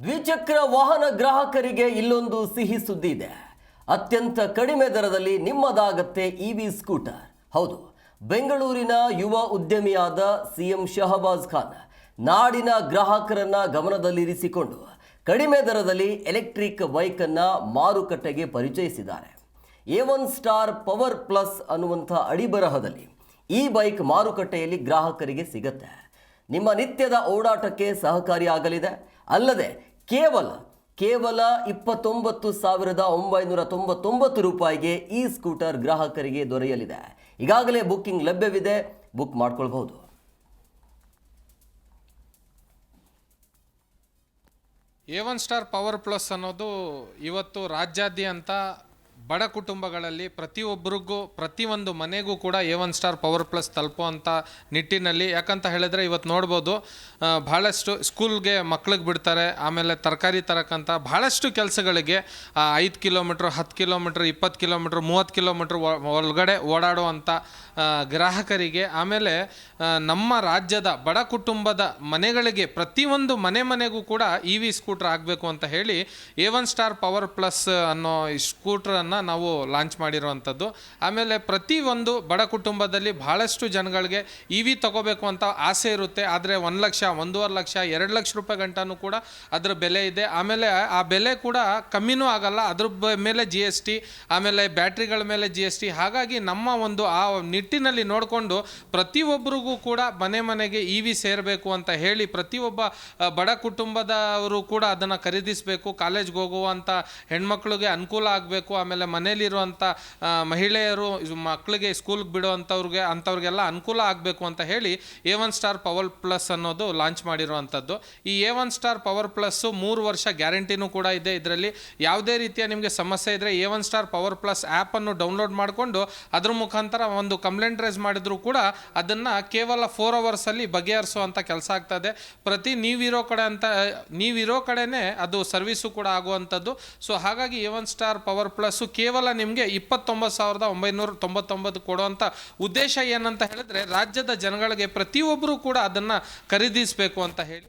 ದ್ವಿಚಕ್ರ ವಾಹನ ಗ್ರಾಹಕರಿಗೆ ಇಲ್ಲೊಂದು ಸಿಹಿ ಸುದ್ದಿ ಇದೆ. ಅತ್ಯಂತ ಕಡಿಮೆ ದರದಲ್ಲಿ ನಿಮ್ಮದಾಗತ್ತೆ ಇವಿ ಸ್ಕೂಟರ್. ಹೌದು, ಬೆಂಗಳೂರಿನ ಯುವ ಉದ್ಯಮಿಯಾದ ಸಿಎಂ ಶಹಬಾಜ್ ಖಾನ್ ನಾಡಿನ ಗ್ರಾಹಕರನ್ನ ಗಮನದಲ್ಲಿರಿಸಿಕೊಂಡು ಕಡಿಮೆ ದರದಲ್ಲಿ ಎಲೆಕ್ಟ್ರಿಕ್ ಬೈಕ್ ಅನ್ನು ಮಾರುಕಟ್ಟೆಗೆ ಪರಿಚಯಿಸಿದ್ದಾರೆ. A1 ಸ್ಟಾರ್ ಪವರ್ ಪ್ಲಸ್ ಅನ್ನುವಂಥ ಅಡಿಬರಹದಲ್ಲಿ ಈ ಬೈಕ್ ಮಾರುಕಟ್ಟೆಯಲ್ಲಿ ಗ್ರಾಹಕರಿಗೆ ಸಿಗುತ್ತೆ. ನಿಮ್ಮ ನಿತ್ಯದ ಓಡಾಟಕ್ಕೆ ಸಹಕಾರಿಯಾಗಲಿದೆ. ಅಲ್ಲದೆ ಕೇವಲ 29,999 ರೂಪಾಯಿಗೆ ಈ ಸ್ಕೂಟರ್ ಗ್ರಾಹಕರಿಗೆ ದೊರೆಯಲಿದೆ. ಈಗಾಗಲೇ ಬುಕ್ಕಿಂಗ್ ಲಭ್ಯವಿದೆ, ಬುಕ್ ಮಾಡ್ಕೊಳ್ಬಹುದು. A1 ಸ್ಟಾರ್ ಪವರ್ ಪ್ಲಸ್ ಅನ್ನೋದು ಇವತ್ತು ರಾಜ್ಯಾದ್ಯಂತ ಬಡ ಕುಟುಂಬಗಳಲ್ಲಿ ಪ್ರತಿಯೊಬ್ಬರಿಗೂ ಪ್ರತಿಯೊಂದು ಮನೆಗೂ ಕೂಡ A1 ಸ್ಟಾರ್ ಪವರ್ ಪ್ಲಸ್ ತಲುಪುವಂಥ ನಿಟ್ಟಿನಲ್ಲಿ, ಯಾಕಂತ ಹೇಳಿದ್ರೆ ಇವತ್ತು ನೋಡ್ಬೋದು ಭಾಳಷ್ಟು ಸ್ಕೂಲ್ಗೆ ಮಕ್ಳಿಗೆ ಬಿಡ್ತಾರೆ, ಆಮೇಲೆ ತರಕಾರಿ ತರಕ್ಕಂಥ ಭಾಳಷ್ಟು ಕೆಲಸಗಳಿಗೆ 5 ಕಿಲೋಮೀಟ್ರ್ 10 ಕಿಲೋಮೀಟ್ರ್ 20 ಕಿಲೋಮೀಟ್ರ್ 30 ಕಿಲೋಮೀಟ್ರ್ ಒಳಗಡೆ ಓಡಾಡುವಂಥ ಗ್ರಾಹಕರಿಗೆ, ಆಮೇಲೆ ನಮ್ಮ ರಾಜ್ಯದ ಬಡ ಕುಟುಂಬದ ಮನೆಗಳಿಗೆ ಪ್ರತಿಯೊಂದು ಮನೆಗೂ ಕೂಡ EV ಸ್ಕೂಟ್ರ್ ಆಗಬೇಕು ಅಂತ ಹೇಳಿ A1 ಸ್ಟಾರ್ ಪವರ್ ಪ್ಲಸ್ ಅನ್ನೋ ಸ್ಕೂಟ್ರನ್ನು ನಾವು ಲಾಂಚ್ ಮಾಡಿರುವಂಥದ್ದು. ಆಮೇಲೆ ಪ್ರತಿಯೊಂದು ಬಡ ಕುಟುಂಬದಲ್ಲಿ ಭಾಳಷ್ಟು ಜನಗಳಿಗೆ EV ತಗೋಬೇಕು ಅಂತ ಆಸೆ ಇರುತ್ತೆ. ಆದರೆ 1 ಲಕ್ಷ 1.5 ಲಕ್ಷ 2 ಲಕ್ಷ ರೂಪಾಯಿ ಗಂಟನೂ ಕೂಡ ಅದರ ಬೆಲೆ ಇದೆ. ಆಮೇಲೆ ಆ ಬೆಲೆ ಕೂಡ ಕಮ್ಮಿನೂ ಆಗಲ್ಲ, ಅದ್ರ ಮೇಲೆ GST, ಆಮೇಲೆ ಬ್ಯಾಟ್ರಿಗಳ ಮೇಲೆ GST. ಹಾಗಾಗಿ ನಮ್ಮ ಒಂದು ಆ ನಿಟ್ಟಿನಲ್ಲಿ ನೋಡಿಕೊಂಡು ಪ್ರತಿಯೊಬ್ಬರಿಗೂ ಕೂಡ ಮನೆಗೆ EV ಸೇರಬೇಕು ಅಂತ ಹೇಳಿ ಪ್ರತಿಯೊಬ್ಬ ಬಡ ಕುಟುಂಬದವರು ಕೂಡ ಅದನ್ನು ಖರೀದಿಸಬೇಕು. ಕಾಲೇಜ್ಗೆ ಹೋಗುವಂಥ ಹೆಣ್ಮಕ್ಳಿಗೆ ಅನುಕೂಲ ಆಗಬೇಕು, ಆಮೇಲೆ ಮನೇಲಿರುವಂಥ ಮಹಿಳೆಯರು ಮಕ್ಕಳಿಗೆ ಸ್ಕೂಲ್ಗೆ ಅಂಥವ್ರಿಗೆಲ್ಲ ಅನುಕೂಲ ಆಗಬೇಕು ಅಂತ ಹೇಳಿ A1 ಸ್ಟಾರ್ ಪವರ್ ಪ್ಲಸ್ ಅನ್ನೋದು ಲಾಂಚ್ ಮಾಡಿರುವಂಥದ್ದು. ಈ A1 ಸ್ಟಾರ್ ಪವರ್ ಪ್ಲಸ್ಸು 3 ವರ್ಷ ಗ್ಯಾರಂಟಿನೂ ಕೂಡ ಇದೆ. ಇದರಲ್ಲಿ ಯಾವುದೇ ರೀತಿಯ ನಿಮಗೆ ಸಮಸ್ಯೆ ಇದ್ದರೆ A1 ಸ್ಟಾರ್ ಪವರ್ ಪ್ಲಸ್ ಆ್ಯಪನ್ನು ಡೌನ್ಲೋಡ್ ಮಾಡಿಕೊಂಡು ಅದ್ರ ಮುಖಾಂತರ ಒಂದು ಕಂಪ್ಲೇಂಟ್ ರೈಸ್ ಮಾಡಿದ್ರು ಕೂಡ ಅದನ್ನು ಕೇವಲ 4 ಅವರ್ಸಲ್ಲಿ ಬಗೆಹರಿಸುವಂಥ ಕೆಲಸ ಆಗ್ತದೆ. ನೀವಿರೋ ಕಡೆನೇ ಅದು ಸರ್ವಿಸು ಕೂಡ ಆಗುವಂಥದ್ದು. ಸೊ ಹಾಗಾಗಿ A1 ಸ್ಟಾರ್ ಪವರ್ ಪ್ಲಸ್ಸು ಕೇವಲ ನಿಮಗೆ 29,999 ಕೊಡುವಂಥ ಉದ್ದೇಶ ಏನಂತ ಹೇಳಿದ್ರೆ ರಾಜ್ಯದ ಜನಗಳಿಗೆ ಪ್ರತಿಯೊಬ್ಬರು ಕೂಡ ಅದನ್ನು ಖರೀದಿಸಬೇಕು ಅಂತ ಹೇಳಿ